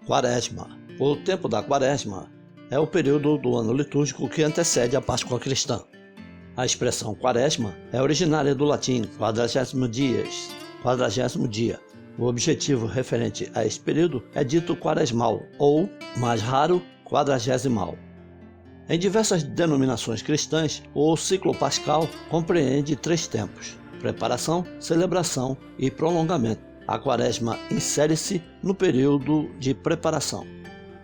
Quaresma. O tempo da Quaresma é o período do ano litúrgico que antecede a Páscoa cristã. A expressão Quaresma é originária do latim quadragésimo dias, 40º dia. O objetivo referente a esse período é dito quaresmal, ou, mais raro, quadragesimal. Em diversas denominações cristãs, o ciclo pascal compreende 3 tempos: preparação, celebração e prolongamento. A Quaresma insere-se no período de preparação.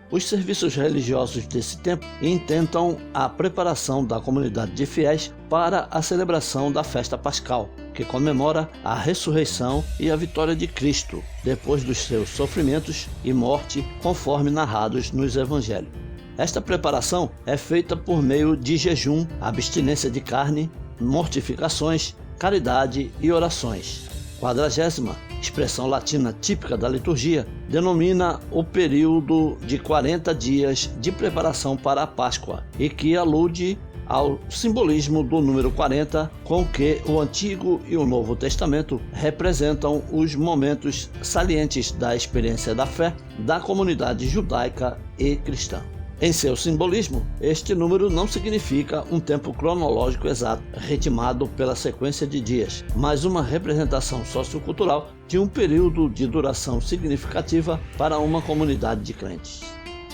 Os serviços religiosos desse tempo intentam a preparação da comunidade de fiéis para a celebração da festa pascal, que comemora a ressurreição e a vitória de Cristo, depois dos seus sofrimentos e morte, conforme narrados nos evangelhos. Esta preparação é feita por meio de jejum, abstinência de carne, mortificações, caridade e orações. Quadragésima, expressão latina típica da liturgia, denomina o período de 40 dias de preparação para a Páscoa e que alude ao simbolismo do número 40, com que o Antigo e o Novo Testamento representam os momentos salientes da experiência da fé da comunidade judaica e cristã. Em seu simbolismo, este número não significa um tempo cronológico exato, ritmado pela sequência de dias, mas uma representação sociocultural de um período de duração significativa para uma comunidade de crentes.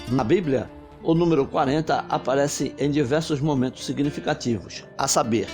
Na Bíblia, o número 40 aparece em diversos momentos significativos, a saber,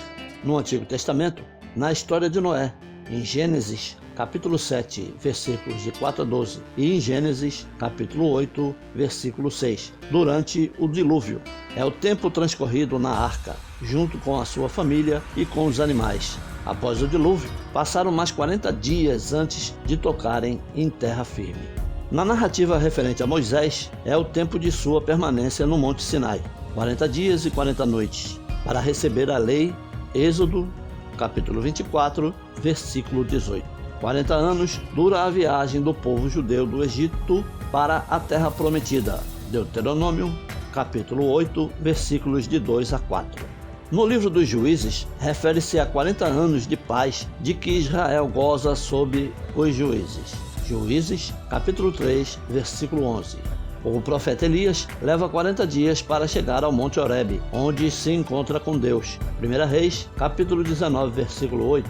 no Antigo Testamento, na história de Noé, em Gênesis, capítulo 7, versículos de 4 a 12, e em Gênesis, capítulo 8, versículo 6, durante o dilúvio. É o tempo transcorrido na arca, junto com a sua família e com os animais. Após o dilúvio, passaram mais 40 dias antes de tocarem em terra firme. Na narrativa referente a Moisés, é o tempo de sua permanência no Monte Sinai, 40 dias e 40 noites, para receber a lei, Êxodo, capítulo 24, versículo 18. 40 anos dura a viagem do povo judeu do Egito para a terra prometida, Deuteronômio, capítulo 8, versículos de 2 a 4. No livro dos Juízes, refere-se a 40 anos de paz de que Israel goza sob os juízes. Juízes, capítulo 3, versículo 11. O profeta Elias leva 40 dias para chegar ao Monte Horebe, onde se encontra com Deus. 1 Reis, capítulo 19, versículo 8.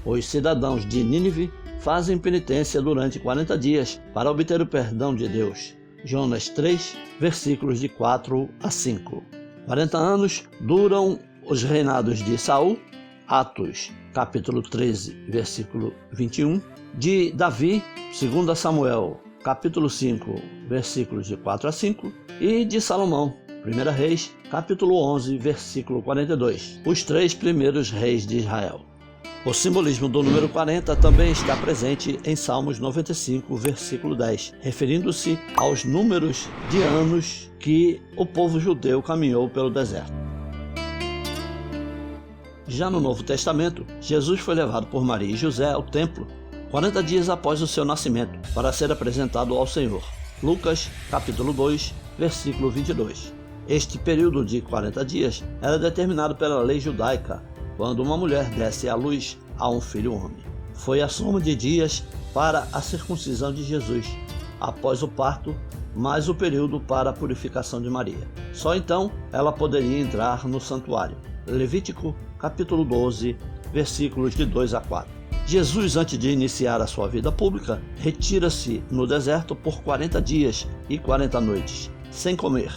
Os cidadãos de Nínive fazem penitência durante 40 dias para obter o perdão de Deus. Jonas 3, versículos de 4 a 5. 40 anos duram os reinados de Saul, Atos, capítulo 13, versículo 21, de Davi, 2 Samuel, capítulo 5, versículos de 4 a 5, e de Salomão, 1 Reis, capítulo 11, versículo 42, os 3 primeiros reis de Israel. O simbolismo do número 40 também está presente em Salmos 95, versículo 10, referindo-se aos números de anos que o povo judeu caminhou pelo deserto. Já no Novo Testamento, Jesus foi levado por Maria e José ao templo 40 dias após o seu nascimento, para ser apresentado ao Senhor. Lucas, capítulo 2, versículo 22. Este período de 40 dias era determinado pela lei judaica, quando uma mulher desse à luz a um filho homem. Foi a soma de dias para a circuncisão de Jesus, após o parto, mais o período para a purificação de Maria. Só então ela poderia entrar no santuário. Levítico, capítulo 12, versículos de 2 a 4. Jesus, antes de iniciar a sua vida pública, retira-se no deserto por 40 dias e 40 noites, sem comer.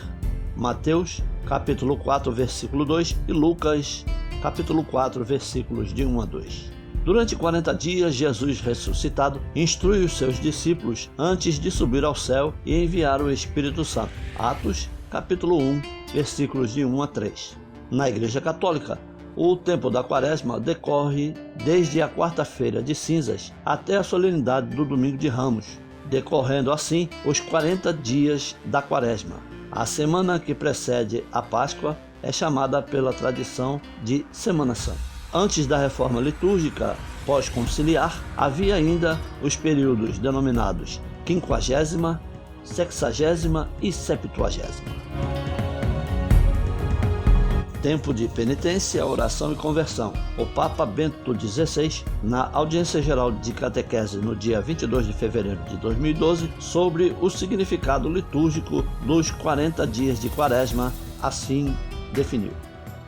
Mateus, capítulo 4, versículo 2 e Lucas, capítulo 4, versículos de 1 a 2. Durante 40 dias, Jesus ressuscitado instrui os seus discípulos antes de subir ao céu e enviar o Espírito Santo. Atos, capítulo 1, versículos de 1 a 3. Na Igreja Católica, o tempo da Quaresma decorre desde a quarta-feira de cinzas até a solenidade do Domingo de Ramos, decorrendo assim os 40 dias da Quaresma. A semana que precede a Páscoa é chamada pela tradição de Semana Santa. Antes da reforma litúrgica pós-conciliar, havia ainda os períodos denominados 50ª, 60ª e 70ª. tempo de penitência, oração e conversão. O Papa Bento XVI, na audiência geral de catequese no dia 22 de fevereiro de 2012, sobre o significado litúrgico dos 40 dias de Quaresma, assim definiu.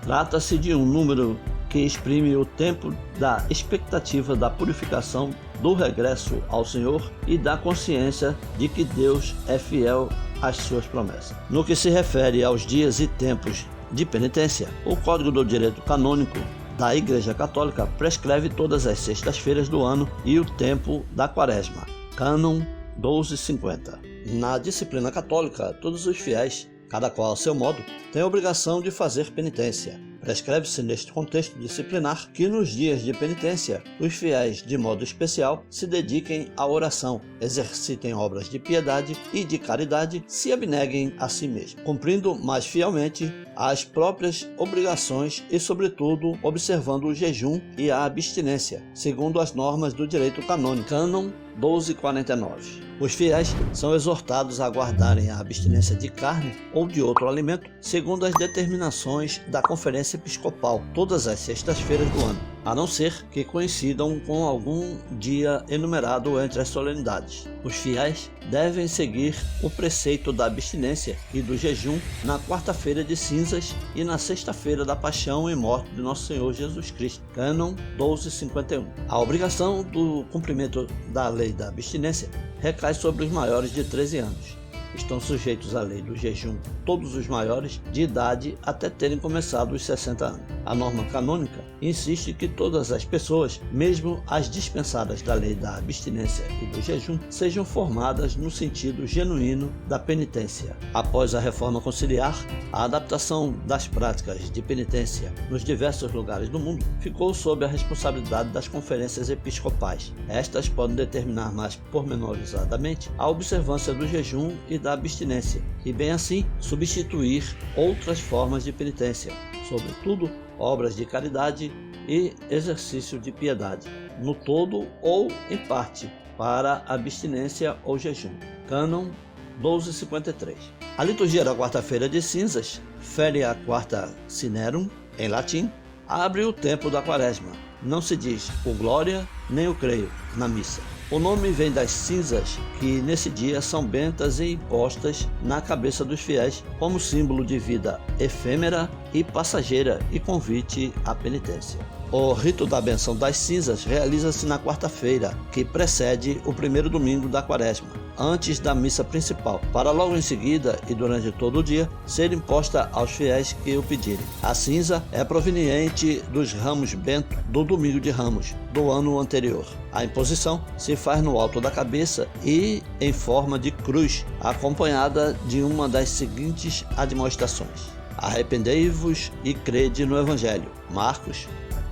Trata-se de um número que exprime o tempo da expectativa da purificação, do regresso ao Senhor e da consciência de que Deus é fiel às suas promessas. No que se refere aos dias e tempos de penitência, o Código do Direito Canônico da Igreja Católica prescreve todas as sextas-feiras do ano e o tempo da Quaresma. Cânon 1250. Na disciplina católica, todos os fiéis, cada qual a seu modo, têm a obrigação de fazer penitência. Prescreve-se neste contexto disciplinar que nos dias de penitência, os fiéis, de modo especial, se dediquem à oração, exercitem obras de piedade e de caridade, se abneguem a si mesmos, cumprindo mais fielmente as próprias obrigações e, sobretudo, observando o jejum e a abstinência, segundo as normas do direito canônico. Cânon 1249. Os fiéis são exortados a guardarem a abstinência de carne ou de outro alimento, segundo as determinações da Conferência Episcopal, todas as sextas-feiras do ano, a não ser que coincidam com algum dia enumerado entre as solenidades. Os fiéis devem seguir o preceito da abstinência e do jejum na quarta-feira de cinzas e na sexta-feira da paixão e morte de Nosso Senhor Jesus Cristo. Cânon 1251. A obrigação do cumprimento da lei da abstinência recai sobre os maiores de 13 anos. Estão sujeitos à lei do jejum todos os maiores de idade até terem começado os 60 anos. A norma canônica insiste que todas as pessoas, mesmo as dispensadas da lei da abstinência e do jejum, sejam formadas no sentido genuíno da penitência. Após a reforma conciliar, a adaptação das práticas de penitência nos diversos lugares do mundo ficou sob a responsabilidade das conferências episcopais. Estas podem determinar mais pormenorizadamente a observância do jejum e da abstinência, e bem assim substituir outras formas de penitência, sobretudo obras de caridade e exercício de piedade, no todo ou em parte, para abstinência ou jejum. Cânon 1253. A liturgia da quarta-feira de cinzas, Feria Quarta Cinerum, em latim, abre o tempo da Quaresma. Não se diz o Glória nem o Creio na missa. O nome vem das cinzas que nesse dia são bentas e impostas na cabeça dos fiéis como símbolo de vida efêmera e passageira e convite à penitência. O rito da benção das cinzas realiza-se na quarta-feira, que precede o primeiro domingo da Quaresma, antes da missa principal, para logo em seguida e durante todo o dia ser imposta aos fiéis que o pedirem. A cinza é proveniente dos ramos bento do domingo de Ramos do ano anterior. A imposição se faz no alto da cabeça e em forma de cruz, acompanhada de uma das seguintes admoestações: arrependei-vos e crede no Evangelho. Marcos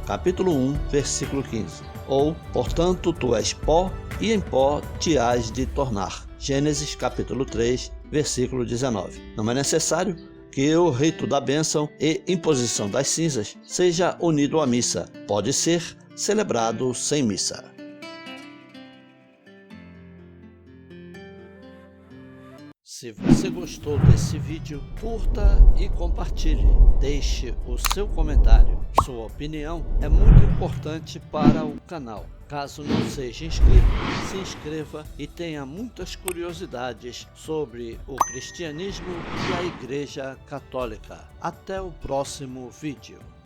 capítulo 1, versículo 15. Ou, portanto, tu és pó, e em pó te hás de tornar. Gênesis capítulo 3, versículo 19. Não é necessário que o rito da bênção e imposição das cinzas seja unido à missa. Pode ser celebrado sem missa. Se você gostou desse vídeo, curta e compartilhe. Deixe o seu comentário. Sua opinião é muito importante para o canal. Caso não seja inscrito, se inscreva e tenha muitas curiosidades sobre o cristianismo e a Igreja Católica. Até o próximo vídeo.